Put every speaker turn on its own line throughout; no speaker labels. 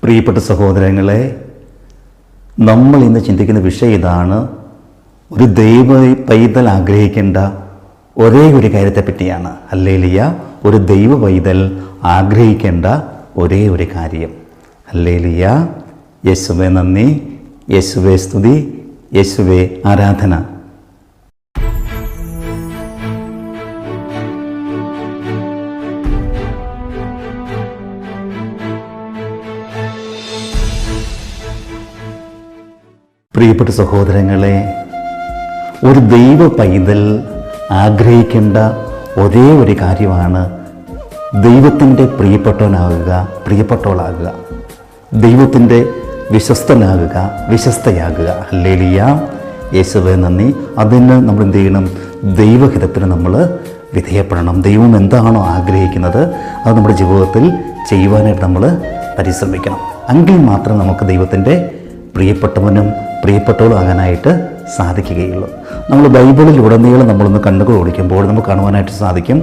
പ്രിയപ്പെട്ട സഹോദരങ്ങളെ, നമ്മൾ ഇന്ന് ചിന്തിക്കുന്ന വിഷയം ഇതാണ്. ഒരു ദൈവ പൈതൽ ആഗ്രഹിക്കേണ്ട ഒരേ ഒരു കാര്യത്തെ പറ്റിയാണ്. ഹല്ലേലൂയ. ഒരു ദൈവ പൈതൽ ആഗ്രഹിക്കേണ്ട ഒരേ ഒരു കാര്യം. ഹല്ലേലൂയ. യേശുവേ നന്ദി, യേശുവേ സ്തുതി, യേശുവേ ആരാധന. പ്രിയപ്പെട്ട സഹോദരങ്ങളെ, ഒരു ദൈവ പൈതൽ ആഗ്രഹിക്കേണ്ട ഒരേ ഒരു കാര്യമാണ് ദൈവത്തിൻ്റെ പ്രിയപ്പെട്ടവനാകുക, പ്രിയപ്പെട്ടവളാകുക, ദൈവത്തിൻ്റെ വിശ്വസ്തനാകുക, വിശ്വസ്തയാകുക. ഹല്ലേലൂയ. യേശുവേ നന്ദി. അതിന് നമ്മൾ എന്ത് ചെയ്യണം? ദൈവഹിതത്തിന് നമ്മൾ വിധേയപ്പെടണം. ദൈവം എന്താണോ ആഗ്രഹിക്കുന്നത് അത് നമ്മുടെ ജീവിതത്തിൽ ചെയ്യുവാനായിട്ട് നമ്മൾ പരിശ്രമിക്കണം. എങ്കിൽ മാത്രം നമുക്ക് ദൈവത്തിൻ്റെ പ്രിയപ്പെട്ടവനും പ്രിയപ്പെട്ടവളും ആകാനായിട്ട് സാധിക്കുകയുള്ളൂ. നമ്മൾ ബൈബിളിലുടനീളം നമ്മളൊന്ന് കണ്ണുകൾ ഓടിക്കുമ്പോൾ നമുക്ക് കാണുവാനായിട്ട് സാധിക്കും,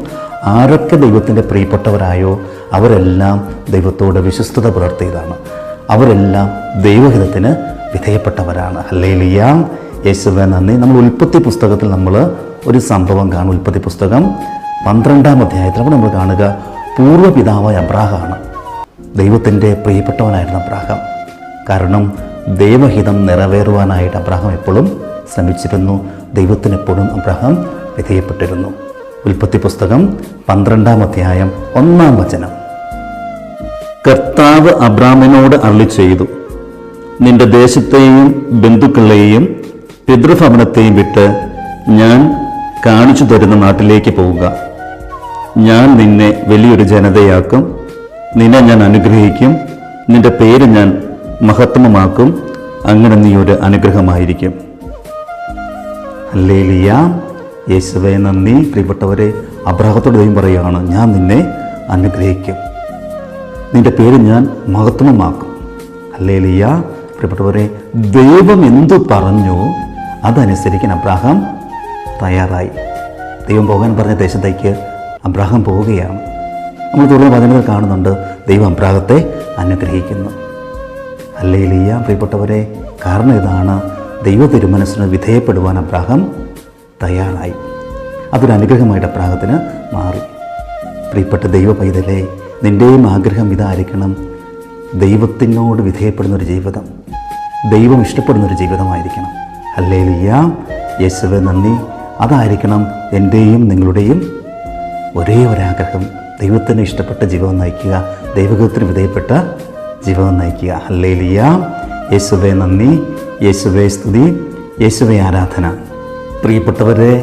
ആരൊക്കെ ദൈവത്തിൻ്റെ പ്രിയപ്പെട്ടവരായോ അവരെല്ലാം ദൈവത്തോട് വിശ്വസ്തത പുലർത്തിയതാണ്. അവരെല്ലാം ദൈവഹിതത്തിന് വിധേയപ്പെട്ടവരാണ്. ഹല്ലേലൂയ. യേശുവേ നന്ദി. നമ്മൾ ഉൽപ്പത്തി പുസ്തകത്തിൽ നമ്മൾ ഒരു സംഭവം കാണും. ഉൽപ്പത്തി പുസ്തകം 12-ാം അധ്യായത്തിൽ നമ്മൾ കാണുക, പൂർവ്വപിതാവായ അബ്രാഹാമാണ്. ദൈവത്തിൻ്റെ പ്രിയപ്പെട്ടവനായിരുന്നു അബ്രാഹാം. കാരണം ദൈവഹിതം നിറവേറുവാനായിട്ട് അബ്രാഹാം എപ്പോഴും ശ്രമിച്ചിരുന്നു. ദൈവത്തിനെപ്പോഴും അബ്രാഹാം വിധേയപ്പെട്ടിരുന്നു. ഉൽപ്പത്തി പുസ്തകം 12-ാം അധ്യായം 1-ാം വചനം. കർത്താവ് അബ്രാമിനോട് അരുളിച്ചെയ്തു, നിന്റെ ദേശത്തെയും ബന്ധുക്കളെയും പിതൃഭവനത്തെയും വിട്ട് ഞാൻ കാണിച്ചു തരുന്ന നാട്ടിലേക്ക് പോവുക. ഞാൻ നിന്നെ വലിയൊരു ജനതയാക്കും, നിന്നെ ഞാൻ അനുഗ്രഹിക്കും, നിന്റെ പേര് ഞാൻ മഹത്വമാക്കും, അങ്ങനെ നീ ഒരു അനുഗ്രഹമായിരിക്കും. ഹല്ലേലൂയ. യേശുവേ നന്ദി. പ്രിയപ്പെട്ടവരെ, അബ്രാഹത്തോട് ദൈവം പറയുകയാണ്, ഞാൻ നിന്നെ അനുഗ്രഹിക്കും, നിന്റെ പേര് ഞാൻ മഹത്വമാക്കും. ഹല്ലേലൂയ. പ്രിയപ്പെട്ടവരെ, ദൈവം എന്തു പറഞ്ഞു അതനുസരിക്കാൻ അബ്രാഹാം തയ്യാറായി. ദൈവം പോകാൻ പറഞ്ഞ ദേശത്തേക്ക് അബ്രാഹാം പോവുകയാണ്. നമ്മൾ തുടർന്ന് വചനത്തിൽ കാണുന്നുണ്ട്, ദൈവം അബ്രാഹത്തെ അനുഗ്രഹിക്കുന്നു. ഹല്ലേലൂയ. പ്രിയപ്പെട്ടവരെ, കാരണം ഇതാണ്, ദൈവ തിരുമനസ്സിന് വിധേയപ്പെടുവാൻ അബ്രാഹാം തയ്യാറായി. അതൊരു അനുഗ്രഹമായിട്ട് അബ്രാഹത്തിന് മാറി. പ്രിയപ്പെട്ട ദൈവ പൈതലേ, നിൻ്റെയും ആഗ്രഹം ഇതായിരിക്കണം, ദൈവത്തിനോട് വിധേയപ്പെടുന്നൊരു ജീവിതം, ദൈവം ഇഷ്ടപ്പെടുന്നൊരു ജീവിതമായിരിക്കണം. ഹല്ലേലൂയ. യേശുവേ നന്ദി. അതായിരിക്കണം എൻ്റെയും നിങ്ങളുടെയും ഒരേ ഒരാഗ്രഹം. ദൈവത്തിന് ഇഷ്ടപ്പെട്ട ജീവിതം നയിക്കുക, ദൈവഹിതത്തിന് വിധേയപ്പെട്ട ജീവിതം നയിക്കുക. ഹല്ലേലൂയ. യേശുവേ നന്ദി, യേശുവേ സ്തുതി, യേശുവേ ആരാധന. പ്രിയപ്പെട്ടവരെ,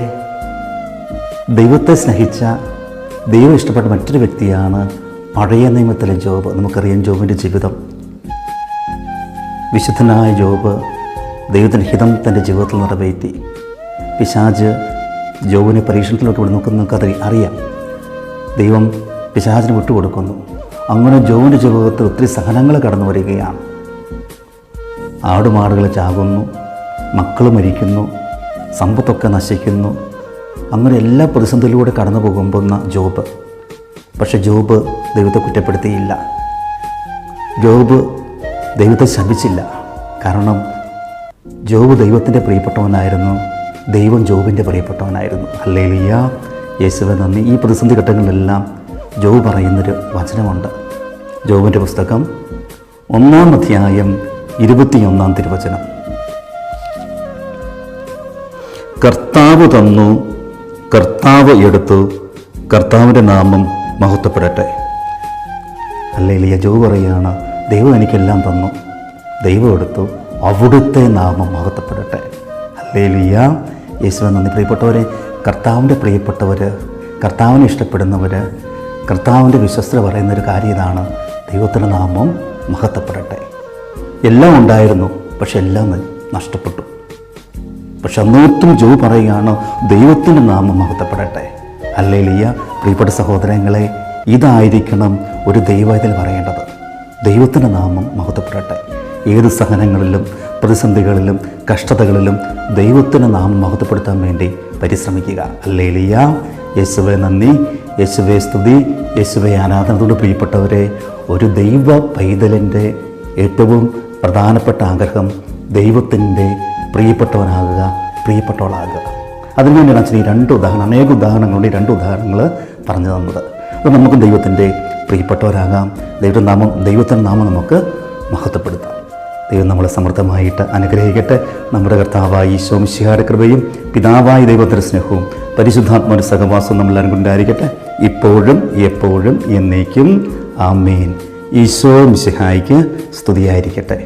ദൈവത്തെ സ്നേഹിച്ച, ദൈവം ഇഷ്ടപ്പെട്ട മറ്റൊരു വ്യക്തിയാണ് പഴയ നിയമത്തിലെ ജോബ്. നമുക്കറിയാം ജോബിൻ്റെ ജീവിതം. വിശുദ്ധനായ ജോബ് ദൈവത്തിൻ്റെ ഹിതം തൻ്റെ ജീവിതത്തിൽ നിറവേറ്റി. പിശാച് ജോബിനെ പരീക്ഷണത്തിലോട്ട് നമുക്കത് അറിയാം. ദൈവം പിശാചിന് വിട്ടുകൊടുക്കുന്നു. അങ്ങനെ ജോബിൻ്റെ ജീവിതത്തിൽ ഒത്തിരി സഹനങ്ങൾ കടന്നു വരികയാണ്. ആടുമാടുകൾ ചാകുന്നു, മക്കൾ മരിക്കുന്നു, സമ്പത്തൊക്കെ നശിക്കുന്നു. അങ്ങനെ എല്ലാ പ്രതിസന്ധിയിലൂടെ കടന്നു പോകുന്ന ജോബ്. പക്ഷെ ജോബ് ദൈവത്തെ കുറ്റപ്പെടുത്തിയില്ല. ജോബ് ദൈവത്തെ ശപിച്ചില്ല. കാരണം ജോബ് ദൈവത്തിൻ്റെ പ്രിയപ്പെട്ടവനായിരുന്നു, ദൈവം ജോബിൻ്റെ പ്രിയപ്പെട്ടവനായിരുന്നു. ഹല്ലേലൂയ. യേശുവേ നന്ദി. ഈ പ്രതിസന്ധി ഘട്ടങ്ങളിലെല്ലാം ജോബ് പറയുന്നൊരു വചനമുണ്ട്. ജോബിൻ്റെ പുസ്തകം 1-ാം അധ്യായം 21-ാം തിരുവചനം. കർത്താവ് തന്നു, കർത്താവ് എടുത്തു, കർത്താവിൻ്റെ നാമം മഹത്വപ്പെടട്ടെ. ഹല്ലേലൂയ. ജോബ് പറയുകയാണ്, ദൈവം എനിക്കെല്ലാം തന്നു, ദൈവം എടുത്തു, അവിടുത്തെ നാമം മഹത്വപ്പെടട്ടെ. ഹല്ലേലൂയ. യേശുവേ നന്ദി. പ്രിയപ്പെട്ടവരെ, കർത്താവിൻ്റെ പ്രിയപ്പെട്ടവർ, കർത്താവിനെ ഇഷ്ടപ്പെടുന്നവർ, കർത്താവിൻ്റെ വിശ്വസ്തത പറയുന്നൊരു കാര്യം ഇതാണ്, ദൈവത്തിൻ്റെ നാമം മഹത്വപ്പെടട്ടെ. എല്ലാം ഉണ്ടായിരുന്നു, പക്ഷെ എല്ലാം നഷ്ടപ്പെട്ടു. പക്ഷെ അന്നോട്ടും ജോബ് പറയുകയാണ്, ദൈവത്തിൻ്റെ നാമം മഹത്വപ്പെടട്ടെ. ഹല്ലേലൂയ. പ്രിയപ്പെട്ട സഹോദരങ്ങളെ, ഇതായിരിക്കണം ഒരു ദൈവത്തിൽ പറയേണ്ടത്, ദൈവത്തിൻ്റെ നാമം മഹത്വപ്പെടട്ടെ. ഏത് സഹനങ്ങളിലും പ്രതിസന്ധികളിലും കഷ്ടതകളിലും ദൈവത്തിൻ്റെ നാമം മഹത്വപ്പെടുത്താൻ വേണ്ടി പരിശ്രമിക്കുക. ഹല്ലേലൂയ. യേശുവേ നന്ദി, യേശുവേ സ്തുതി, യേശുവേ ആരാധനയോട് പ്രിയപ്പെട്ടവരെ, ഒരു ദൈവ പൈതലിൻ്റെ ഏറ്റവും പ്രധാനപ്പെട്ട ആഗ്രഹം ദൈവത്തിൻ്റെ പ്രിയപ്പെട്ടവനാകുക, പ്രിയപ്പെട്ടവളാകുക. അതിനുവേണ്ടിയാണ് അച്ഛൻ ഈ അനേക ഉദാഹരണങ്ങളുണ്ട്, ഈ 2 ഉദാഹരണങ്ങൾ പറഞ്ഞു തന്നത്. അപ്പോൾ നമുക്കും ദൈവത്തിൻ്റെ പ്രിയപ്പെട്ടവരാകാം, ദൈവത്തിൻ്റെ നാമം നമുക്ക് മഹത്വപ്പെടുത്താം. ദൈവം നമ്മളെ സമൃദ്ധമായിട്ട് അനുഗ്രഹിക്കട്ടെ. നമ്മുടെ കർത്താവായ ഈശോ മിശിഹായുടെ കൃപയും പിതാവായ ദൈവത്തിൻ്റെ സ്നേഹവും പരിശുദ്ധാത്മാവിൻ്റെ സഹവാസവും നമ്മളെല്ലാവരും കൊണ്ടായിരിക്കട്ടെ, ഇപ്പോഴും എപ്പോഴും എന്നേക്കും. ആമേൻ. ഈശോ മിശിഹായ്ക്ക് സ്തുതിയായിരിക്കട്ടെ.